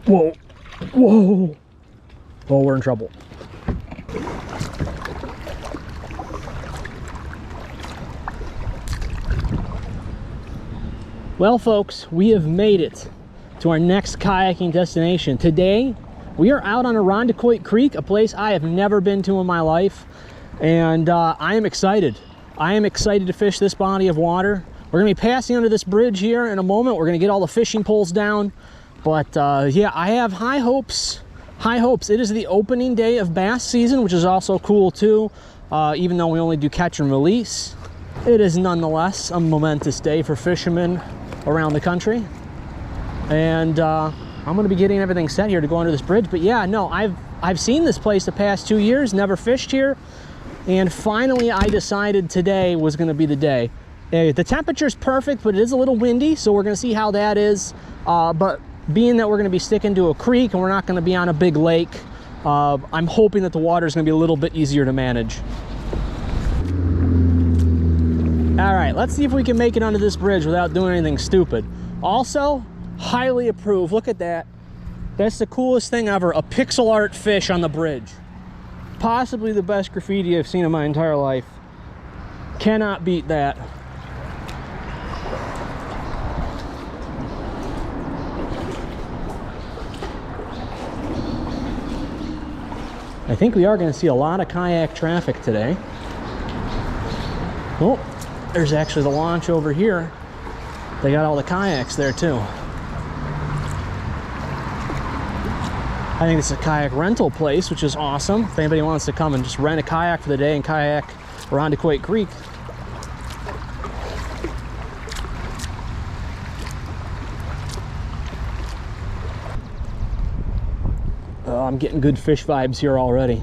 Whoa, whoa. Oh, we're in trouble. Well, folks, we have made it to our next kayaking destination. Today, we are out on Irondequoit Creek, a place I have never been to in my life. And I am excited. I am excited to fish this body of water. We're gonna be passing under this bridge here in a moment. We're gonna get all the fishing poles down. But yeah, I have high hopes. High hopes. It is the opening day of bass season, which is also cool too. Even though we only do catch and release, it is nonetheless a momentous day for fishermen around the country. And I'm gonna be getting everything set here to go under this bridge. But yeah, no, I've seen this place the past 2 years, never fished here. And finally, I decided today was gonna be the day. The temperature's perfect, but it is a little windy, so we're gonna see how that is. But being that we're gonna be sticking to a creek and we're not gonna be on a big lake, I'm hoping that the water is gonna be a little bit easier to manage. All right, let's see if we can make it under this bridge without doing anything stupid. Also, highly approve. Look at that. That's the coolest thing ever, a pixel art fish on the bridge. Possibly the best graffiti I've seen in my entire life. Cannot beat that. I think we are going to see a lot of kayak traffic today. Oh, there's actually the launch over here. They got all the kayaks there too. I think it's a kayak rental place, which is awesome. If anybody wants to come and just rent a kayak for the day and kayak Irondequoit Creek. Oh, I'm getting good fish vibes here already.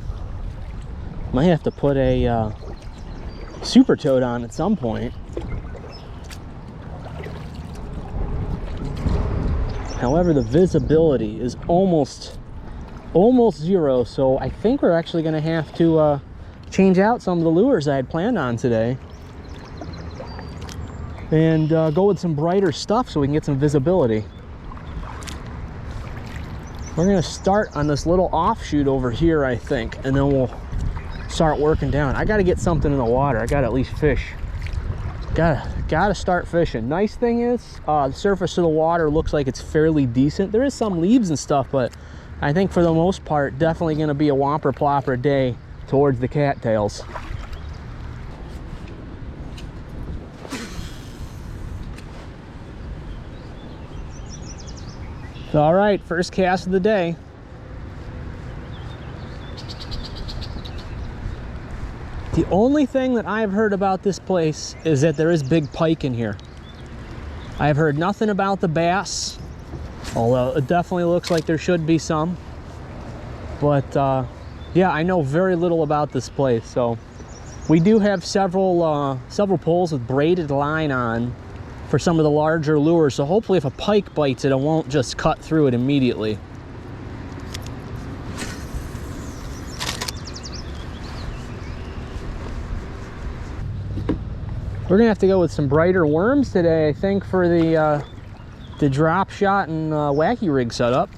Might have to put a super toad on at some point. However, the visibility is almost zero, so I think we're actually going to have to change out some of the lures I had planned on today and go with some brighter stuff so we can get some visibility. We're going to start on this little offshoot over here, I think, and then we'll start working down. I got to get something in the water. I got to at least fish. Gotta start fishing. Nice thing is, the surface of the water looks like it's fairly decent. There is some leaves and stuff, but I think for the most part, definitely going to be a Whopper Plopper day towards the cattails. All right, first cast of the day. The only thing that I've heard about this place is that there is big pike in here. I've heard nothing about the bass, although it definitely looks like there should be some. But yeah, I know very little about this place. So we do have several poles with braided line on for some of the larger lures. So hopefully if a pike bites it, it won't just cut through it immediately. We're gonna have to go with some brighter worms today, I think, for the drop shot and wacky rig setup.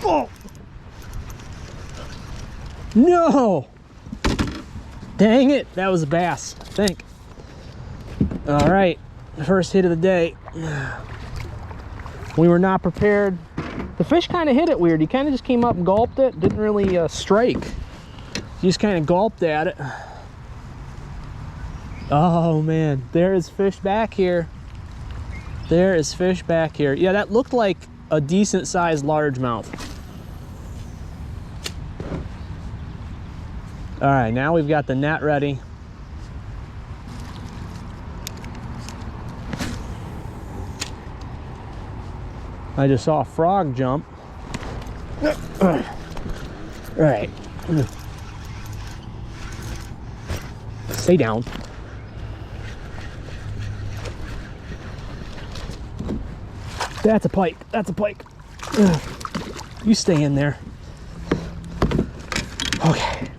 Oh! No! Dang it, that was a bass, I think. All right, first hit of the day. We were not prepared. The fish kind of hit it weird. He kind of just came up and gulped it, didn't really strike. He just kind of gulped at it. Oh man, there is fish back here. There is fish back here. Yeah, that looked like a decent sized largemouth. All right, now we've got the net ready. I just saw a frog jump. All right. That's a pike. That's a pike. Ugh. You stay in there. Okay.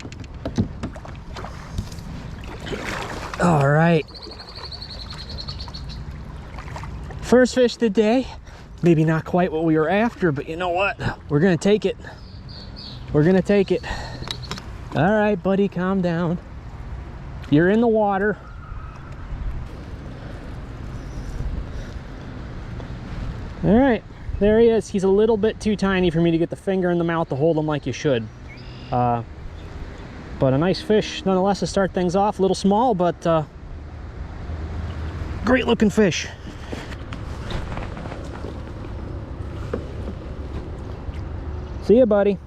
All right. First fish of the day. Maybe not quite what we were after, but you know what? We're gonna take it. We're gonna take it. All right, buddy, calm down. You're in the water. All right, there he is. He's a little bit too tiny for me to get the finger in the mouth to hold him like you should. But a nice fish nonetheless to start things off. A little small, but great looking fish. See ya, buddy.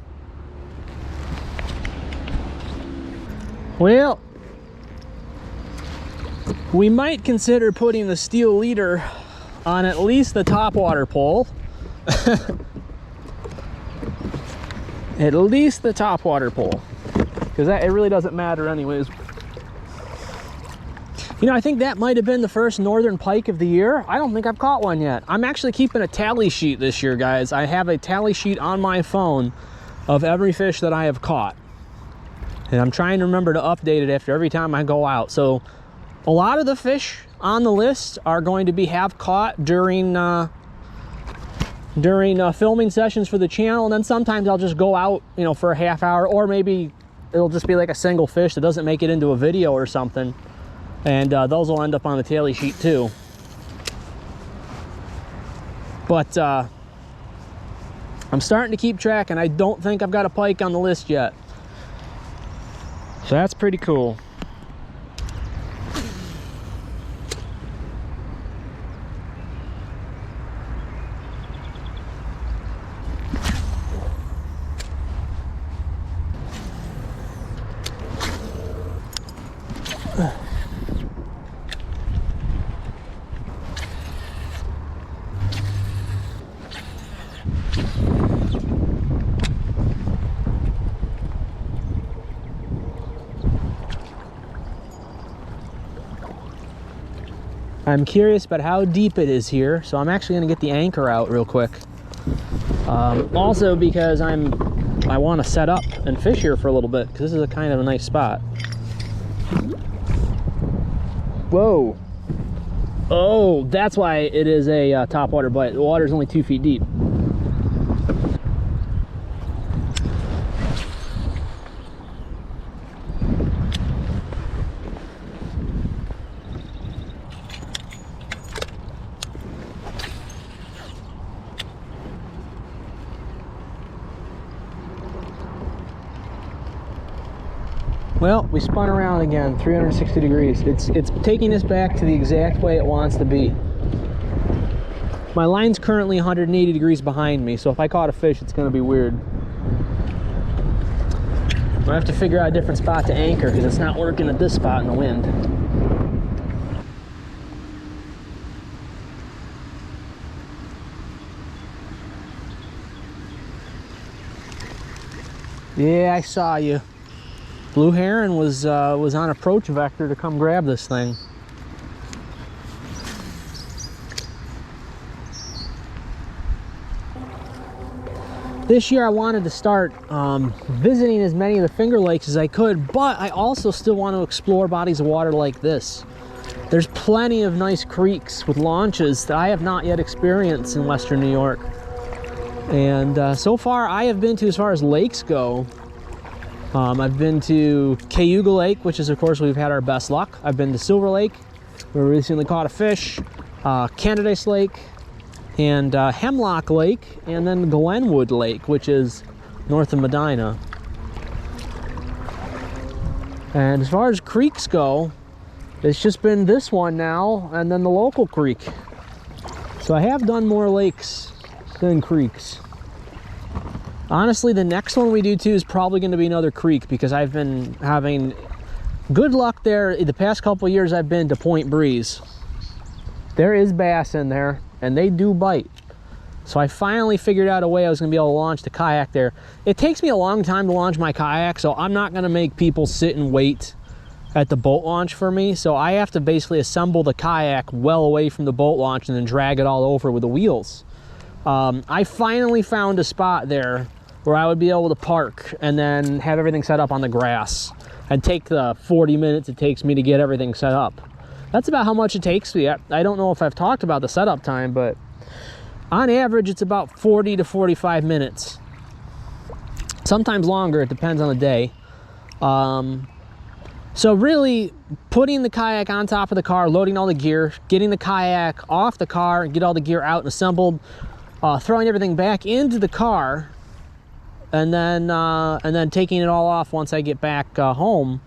Well, we might consider putting the steel leader on at least the topwater pole. At least the topwater pole, because it really doesn't matter anyways. You know, I think that might have been the first northern pike of the year. I don't think I've caught one yet. I'm actually keeping a tally sheet this year, guys. I have a tally sheet on my phone of every fish that I have caught. And I'm trying to remember to update it after every time I go out. So a lot of the fish on the list are going to be caught during filming sessions for the channel. And then sometimes I'll just go out, you know, for a half hour, or maybe it'll just be like a single fish that doesn't make it into a video or something. And those will end up on the tally sheet too. But I'm starting to keep track, and I don't think I've got a pike on the list yet. So that's pretty cool. I'm curious about how deep it is here, so I'm actually going to get the anchor out real quick. Also because I want to set up and fish here for a little bit, because this is a kind of a nice spot. Whoa! Oh, that's why it is a topwater bite. The water's only 2 feet deep. Well, we spun around again, 360 degrees. It's taking us back to the exact way it wants to be. My line's currently 180 degrees behind me, so if I caught a fish, it's gonna be weird. I have to figure out a different spot to anchor, because it's not working at this spot in the wind. Yeah, I saw you. Blue heron was on approach vector to come grab this thing. This year I wanted to start visiting as many of the Finger Lakes as I could, but I also still want to explore bodies of water like this. There's plenty of nice creeks with launches that I have not yet experienced in Western New York. And so far I have been to, as far as lakes go, I've been to Kayak Lake, which is, of course, we've had our best luck. I've been to Silver Lake, where we recently caught a fish, Candidace Lake, and Hemlock Lake, and then Glenwood Lake, which is north of Medina. And as far as creeks go, it's just been this one now, and then the local creek. So I have done more lakes than creeks. Honestly, the next one we do too is probably going to be another creek, because I've been having good luck there. The past couple of years I've been to Point Breeze. There is bass in there, and they do bite. So I finally figured out a way I was going to be able to launch the kayak there. It takes me a long time to launch my kayak, so I'm not going to make people sit and wait at the boat launch for me. So I have to basically assemble the kayak well away from the boat launch and then drag it all over with the wheels. I finally found a spot there where I would be able to park and then have everything set up on the grass and take the 40 minutes it takes me to get everything set up. That's about how much it takes me. I don't know if I've talked about the setup time, but on average, it's about 40 to 45 minutes. Sometimes longer, it depends on the day. So really, putting the kayak on top of the car, loading all the gear, getting the kayak off the car, get all the gear out and assembled, throwing everything back into the car, and then taking it all off once I get back home.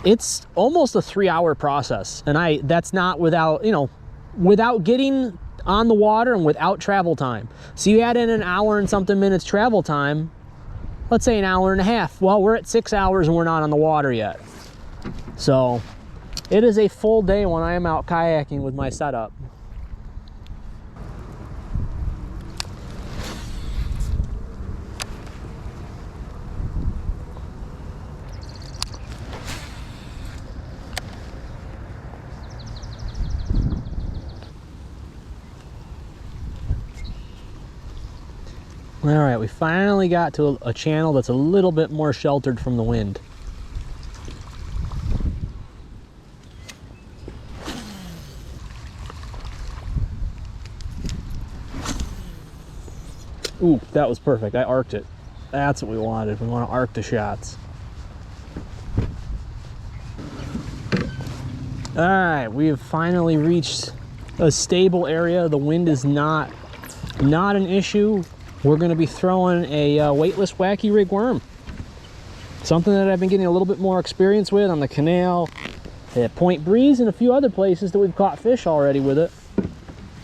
It's almost a 3-hour process, and that's not without, you know, without getting on the water and without travel time. So you add in an hour and something minutes travel time, let's say an hour and a half. Well, we're at 6 hours and we're not on the water yet. So it is a full day when I am out kayaking with my setup. All right, we finally got to a channel that's a little bit more sheltered from the wind. Ooh, that was perfect. I arced it. That's what we wanted. We want to arc the shots. All right, we have finally reached a stable area. The wind is not an issue. We're going to be throwing a weightless wacky rig worm. Something that I've been getting a little bit more experience with on the canal, at Point Breeze, and a few other places that we've caught fish already with it.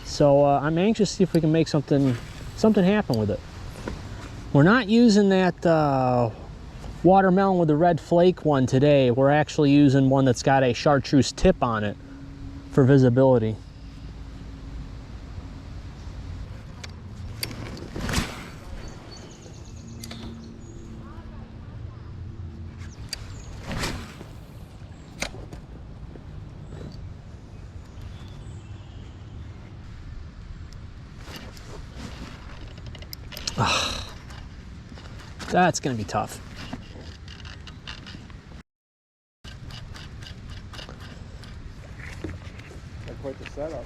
So I'm anxious to see if we can make something happen with it. We're not using that watermelon with the red flake one today. We're actually using one that's got a chartreuse tip on it for visibility. That's gonna be tough. Quite the setup.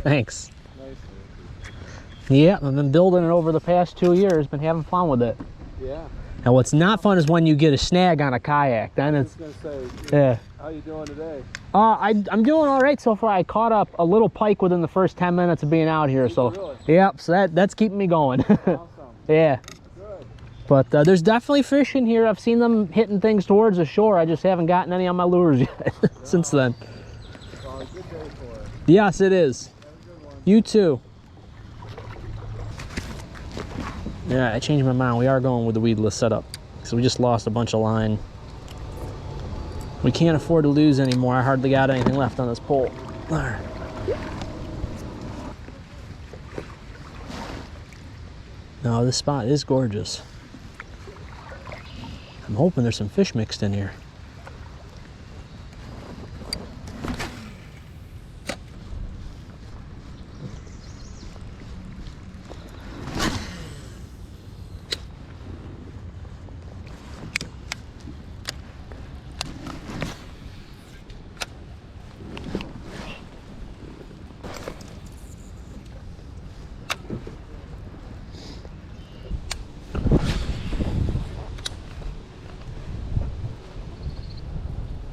Thanks. Nice. Yeah, I've been building it over the past 2 years, been having fun with it. Yeah. And what's not fun is when you get a snag on a kayak. Then it's, I was gonna say, yeah. How you doing today? I'm doing all right so far. I caught up a little pike within the first 10 minutes of being out here. So, really? Yep, so that's keeping me going. Awesome. Yeah. Good. But there's definitely fish in here. I've seen them hitting things towards the shore. I just haven't gotten any on my lures yet since then. Well, a good day for it. Yes, it is. Have a good one. You too. Yeah, I changed my mind. We are going with the weedless setup. So we just lost a bunch of line. We can't afford to lose anymore. I hardly got anything left on this pole. All right. No, this spot is gorgeous. I'm hoping there's some fish mixed in here.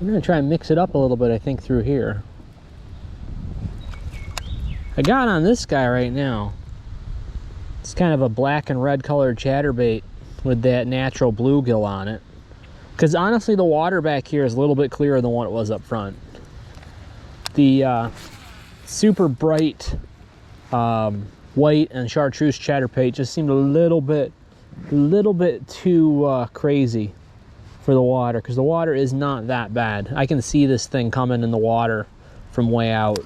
I'm gonna try and mix it up a little bit, I think, through here. I got on this guy right now. It's kind of a black and red colored chatterbait with that natural bluegill on it. Because honestly, the water back here is a little bit clearer than what it was up front. The super bright white and chartreuse chatterbait just seemed a little bit too crazy for the water, because the water is not that bad. I can see this thing coming in the water from way out.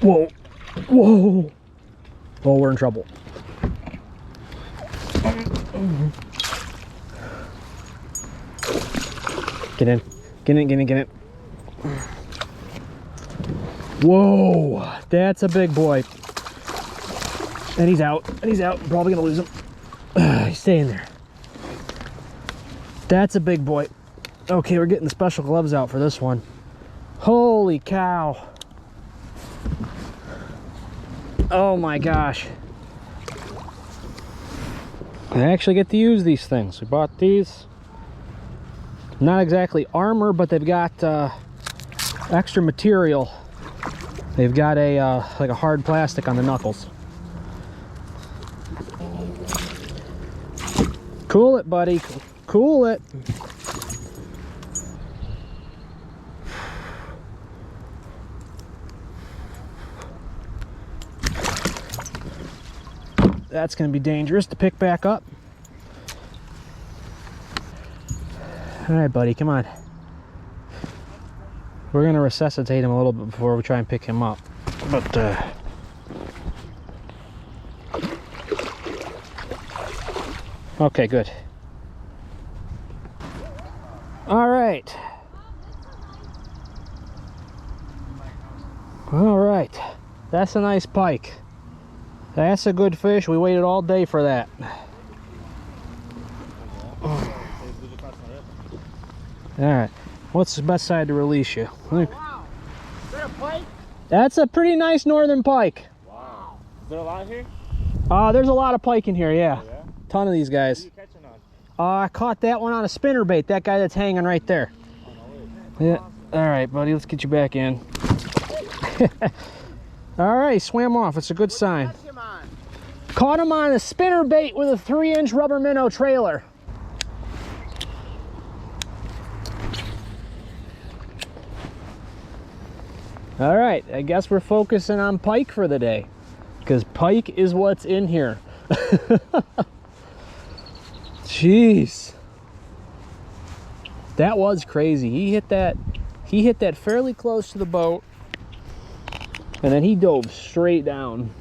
Whoa. Whoa. Oh, we're in trouble. Get in. Get in, get in, get in. Whoa. That's a big boy. And he's out. And he's out. I'm probably going to lose him. He's staying there. That's a big boy. Okay, we're getting the special gloves out for this one. Holy cow. Oh my gosh. I actually get to use these things. We bought these. Not exactly armor, but they've got extra material. They've got a like a hard plastic on the knuckles. Cool it, buddy. Cool it. That's going to be dangerous to pick back up. All right, buddy, come on. We're going to resuscitate him a little bit before we try and pick him up. But, okay, good. All right. All right. That's a nice pike. That's a good fish. We waited all day for that. Alright. What's the best side to release you? Oh, wow. Is that a pike? That's a pretty nice northern pike. Wow. Is there a lot here? There's a lot of pike in here, yeah. Oh, yeah? Ton of these guys. What are you catching on? I caught that one on a spinnerbait. That guy that's hanging right there. Oh, no way. Yeah. Alright, buddy. Let's get you back in. Alright, swam off. It's a good sign. Caught him on a spinnerbait with a 3-inch rubber minnow trailer. All right, I guess we're focusing on pike for the day, because pike is what's in here. Jeez, that was crazy. He hit that fairly close to the boat, and then he dove straight down.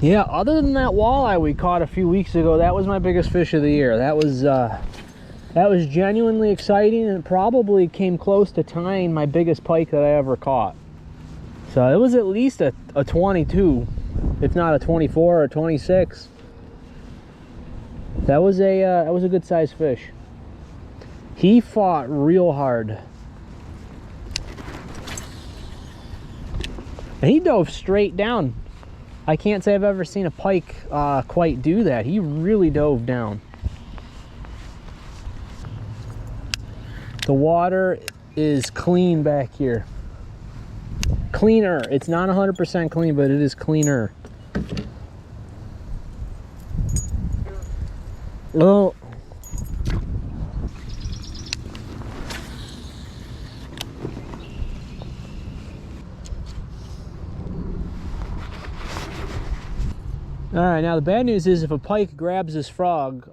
Yeah, other than that walleye we caught a few weeks ago, that was my biggest fish of the year. That was genuinely exciting, and it probably came close to tying my biggest pike that I ever caught. So it was at least a 22, if not a 24 or a 26. That was a good sized fish. He fought real hard. And he dove straight down. I can't say I've ever seen a pike quite do that. He really dove down. The water is clean back here. Cleaner. It's not 100% clean, but it is cleaner. Oh. All right, now the bad news is if a pike grabs this frog,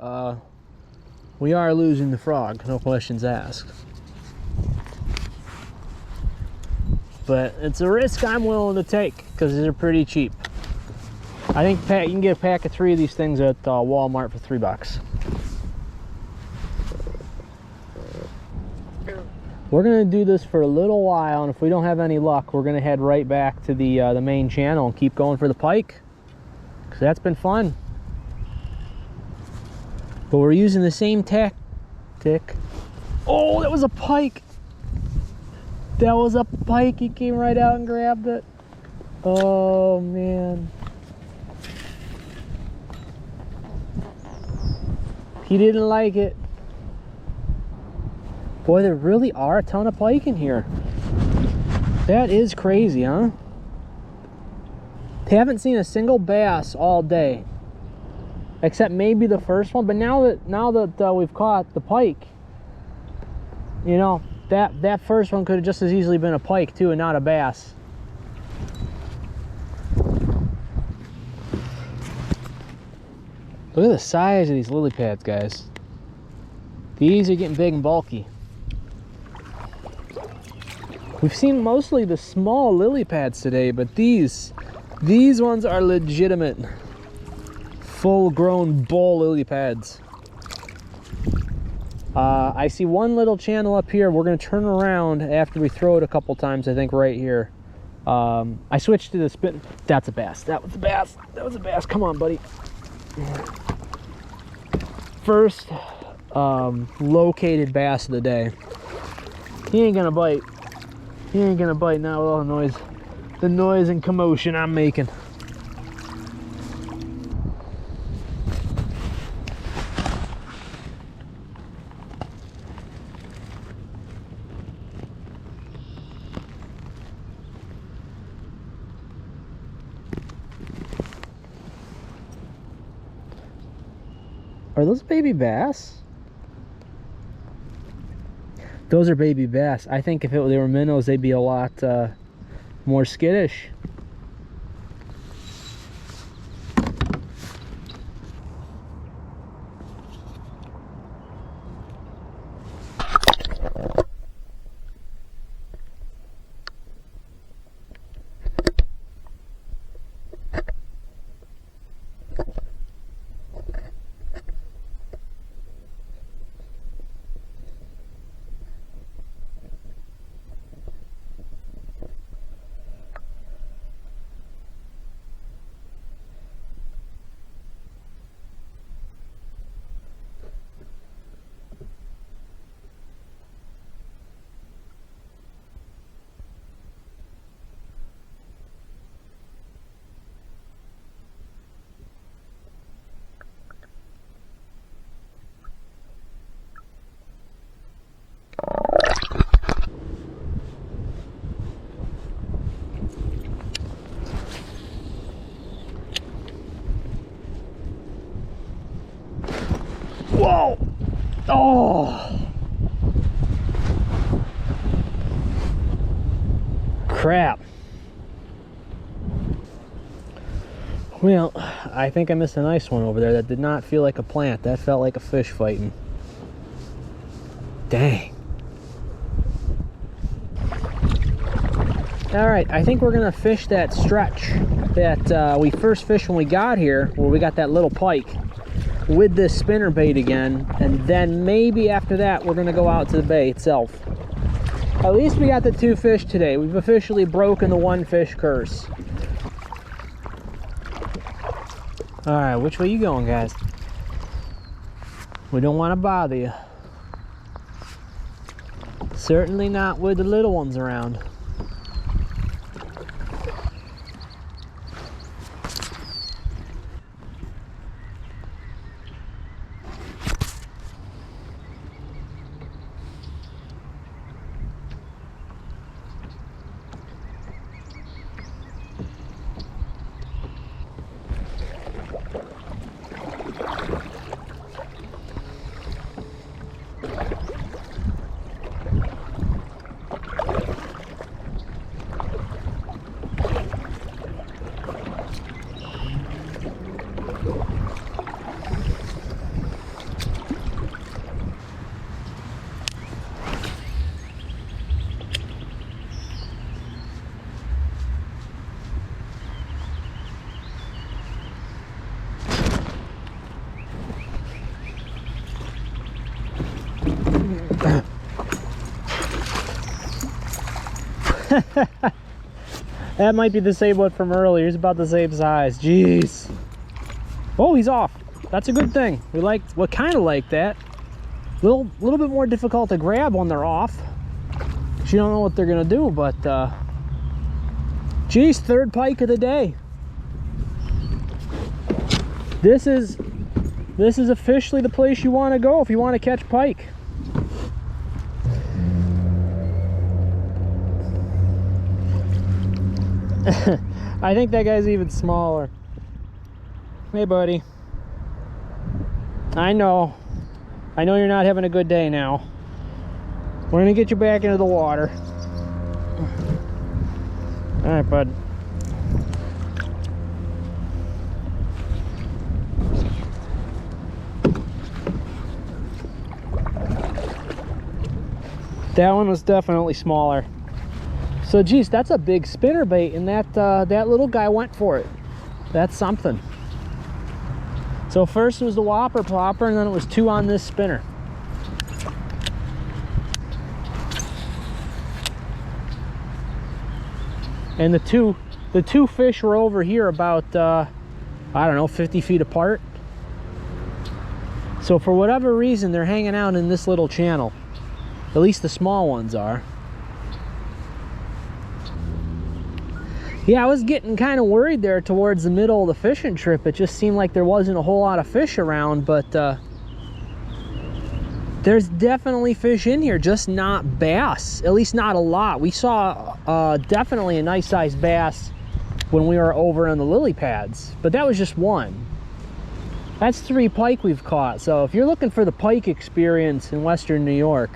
we are losing the frog, no questions asked. But it's a risk I'm willing to take because these are pretty cheap. I think you can get a pack of 3 of these things at Walmart for $3. We're gonna do this for a little while, and if we don't have any luck, we're gonna head right back to the main channel and keep going for the pike. So that's been fun. But we're using the same tactic. Oh, that was a pike. That was a pike. He came right out and grabbed it. Oh, man. He didn't like it. Boy, there really are a ton of pike in here. That is crazy, huh? Haven't seen a single bass all day, except maybe the first one. But now that we've caught the pike, you know, that first one could have just as easily been a pike too, and not a bass. Look at the size of these lily pads, guys. These are getting big and bulky. We've seen mostly the small lily pads today, but these ones are legitimate full-grown bull lily pads. I see one little channel up here. We're gonna turn around after we throw it a couple times, I think right here. I switched to the spin. That's a bass. That was a bass. That was a bass. Come on, buddy. First located bass of the day. He ain't gonna bite. He ain't gonna bite now with all the noise and commotion I'm making. Are those baby bass? Those are baby bass. I think if they were minnows, they'd be a lot more skittish. Whoa! Oh! Crap. Well, I think I missed a nice one over there. That did not feel like a plant. That felt like a fish fighting. Dang. All right, I think we're gonna fish that stretch that we first fished when we got here, where we got that little pike, with this spinnerbait again, and then maybe after that we're gonna go out to the bay itself. At least we got the 2 fish today. We've officially broken the 1 fish curse. All right, which way you going, guys? We don't want to bother you. Certainly not with the little ones around. That might be the same one from earlier. He's about the same size. Jeez. Oh, he's off. That's a good thing. We kind of like that. Little bit more difficult to grab when they're off. You don't know what they're gonna do, but geez, 3rd pike of the day. This is officially the place you want to go if you want to catch pike. I think that guy's even smaller. Hey, buddy. I know you're not having a good day now. We're gonna get you back into the water. All right, bud. That one was definitely smaller. So geez, that's a big spinnerbait, and that little guy went for it. That's something. So first it was the Whopper Plopper, and then it was 2 on this spinner. And the two fish were over here about I don't know, 50 feet apart. So for whatever reason, they're hanging out in this little channel. At least the small ones are. Yeah, I was getting kind of worried there towards the middle of the fishing trip. It just seemed like there wasn't a whole lot of fish around, but there's definitely fish in here, just not bass. At least not a lot. We saw definitely a nice sized bass when we were over on the lily pads, but that was just one. That's 3 pike we've caught. So if you're looking for the pike experience in Western New York,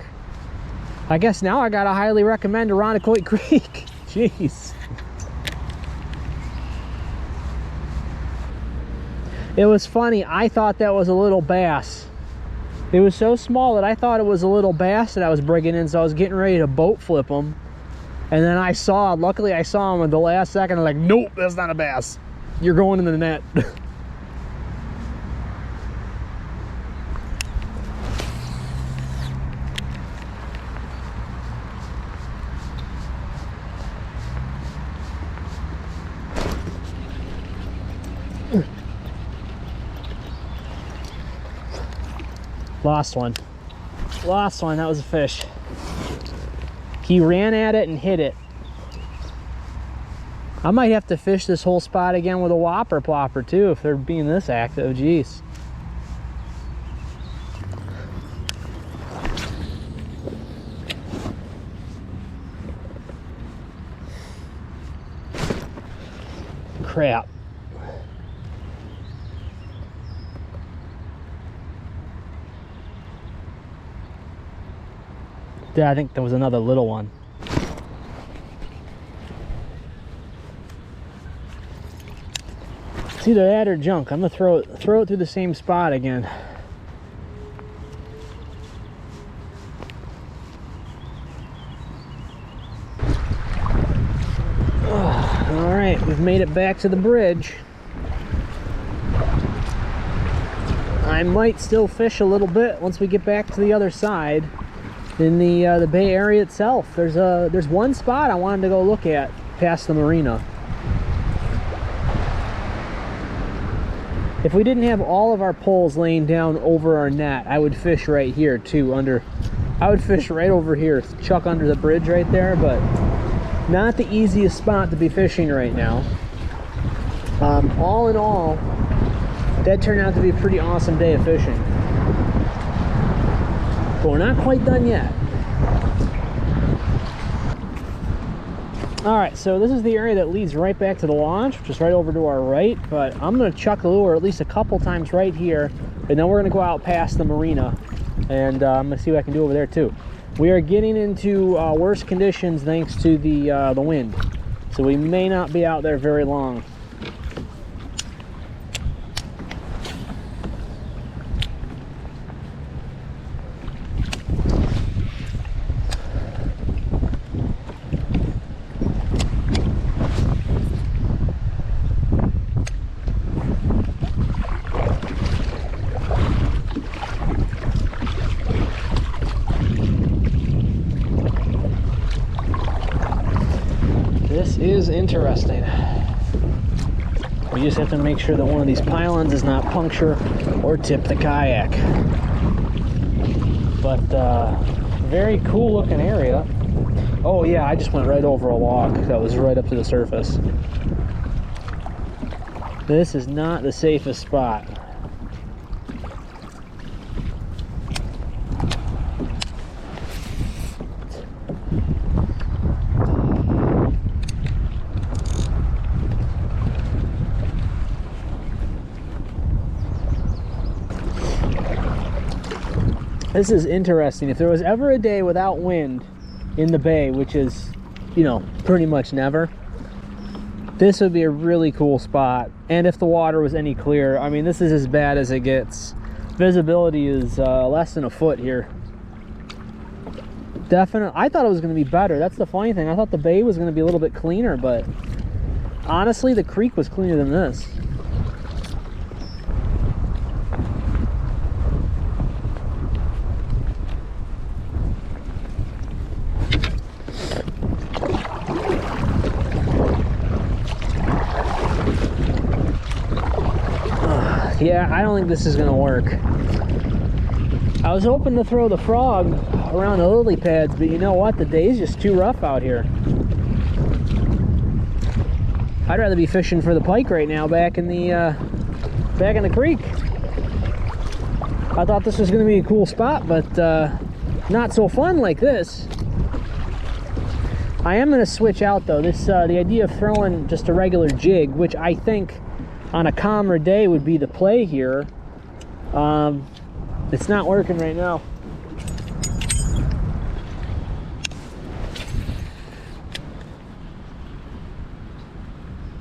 I guess now I gotta highly recommend Irondequoit Creek. Jeez. It was funny, I thought that was a little bass. It was so small that I thought it was a little bass that I was bringing in, so I was getting ready to boat flip them. And then luckily I saw him at the last second. I'm like, nope, that's not a bass. You're going in the net. Lost one. Lost one. That was a fish. He ran at it and hit it. I might have to fish this whole spot again with a Whopper Plopper too if they're being this active. Jeez. Crap. Yeah, I think there was another little one. It's either that or junk. I'm gonna throw it through the same spot again. All right, we've made it back to the bridge. I might still fish a little bit once we get back to the other side. In the Bay Area itself, there's one spot I wanted to go look at past the marina. If we didn't have all of our poles laying down over our net, I would fish right here too. I would fish right over here, chuck under the bridge right there, but not the easiest spot to be fishing right now. All in all, that turned out to be a pretty awesome day of fishing. But we're not quite done yet. All right, so this is the area that leads right back to the launch, which is right over to our right, but I'm gonna chuck the lure at least a couple times right here, and then we're gonna go out past the marina, and I'm gonna see what I can do over there too. We are getting into worse conditions thanks to the wind, so we may not be out there very long. This is interesting. We just have to make sure that one of these pylons does not puncture or tip the kayak. But very cool looking area. Oh yeah, I just went right over a log that was right up to the surface. This is not the safest spot. This is interesting. If there was ever a day without wind in the bay, which is, you know, pretty much never, this would be a really cool spot. And if the water was any clearer, I mean, this is as bad as it gets. Visibility is less than a foot here. definitely, I thought it was going to be better. That's the funny thing. I thought the bay was going to be a little bit cleaner, but honestly, the creek was cleaner than this. Yeah, I don't think this is gonna work. I was hoping to throw the frog around the lily pads, but you know what? The day's just too rough out here. I'd rather be fishing for the pike right now back in the creek. I thought this was gonna be a cool spot, but not so fun like this. I am gonna switch out though. This the idea of throwing just a regular jig, which I think on a calmer day would be the play here. It's not working right now.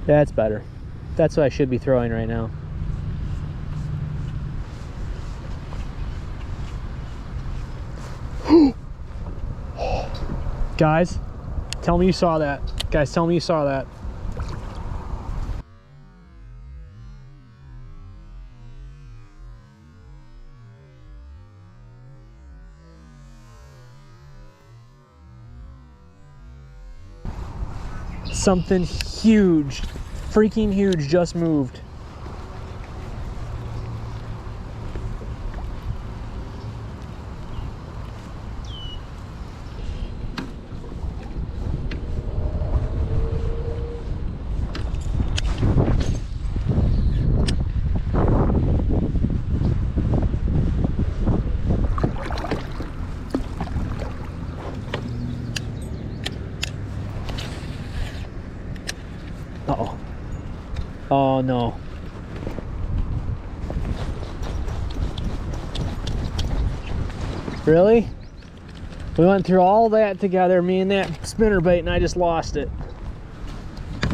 That's better. That's what I should be throwing right now. Guys, tell me you saw that. Guys, tell me you saw that. Something huge, freaking huge just moved. Uh-oh. Oh no. Really? We went through all that together, me and that spinnerbait, and I just lost it.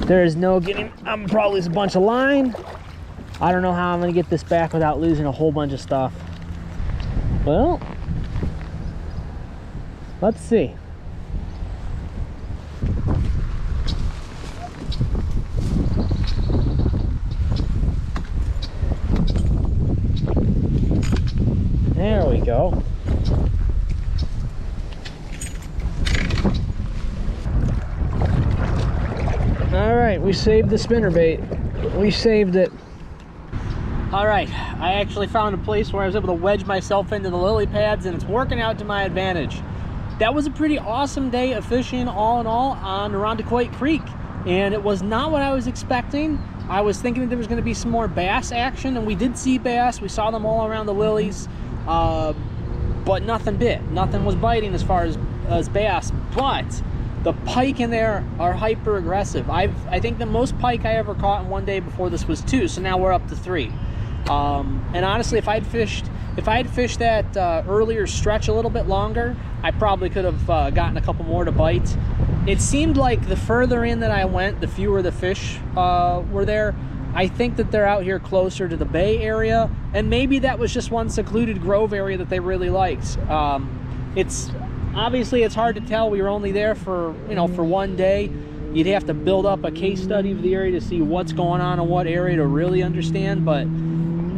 There is no getting, I'm probably lose a bunch of line. I don't know how I'm gonna get this back without losing a whole bunch of stuff. Well, let's see. There we go. All right, we saved the spinnerbait. We saved it. All right, I actually found a place where I was able to wedge myself into the lily pads, and it's working out to my advantage. That was a pretty awesome day of fishing all in all on Irondequoit Creek, and it was not what I was expecting. I was thinking that there was going to be some more bass action, and we did see bass. We saw them all around the lilies. But nothing bit. Nothing was biting as far as bass. But the pike in there are hyper aggressive. I think the most pike I ever caught in one day before this was 2, so now we're up to 3. And honestly, if I had fished that earlier stretch a little bit longer, I probably could have gotten a couple more to bite. It seemed like the further in that I went, the fewer the fish were there. I think that they're out here closer to the bay area, and maybe that was just one secluded grove area that they really liked. It's obviously it's hard to tell. We were only there for for one day. You'd have to build up a case study of the area to see what's going on in what area to really understand. But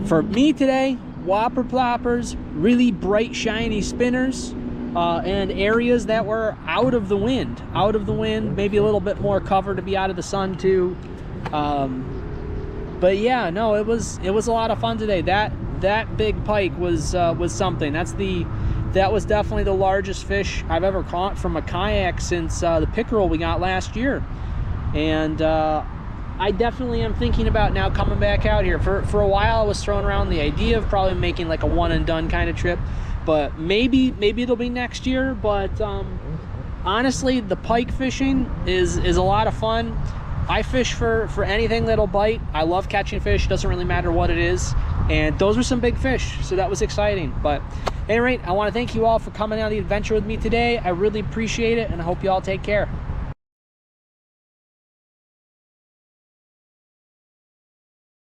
for me today, Whopper ploppers, really bright shiny spinners, and areas that were out of the wind, maybe a little bit more cover to be out of the sun too. But yeah, no, it was a lot of fun today. That big pike was something. That was definitely the largest fish I've ever caught from a kayak since the pickerel we got last year. And I definitely am thinking about now coming back out here. For a while I was throwing around the idea of probably making like a one and done kind of trip, but maybe it'll be next year. But honestly, the pike fishing is a lot of fun. I fish for anything that'll bite. I love catching fish, doesn't really matter what it is. And those were some big fish, so that was exciting. But at any rate, I want to thank you all for coming on the adventure with me today. I really appreciate it, and I hope you all take care.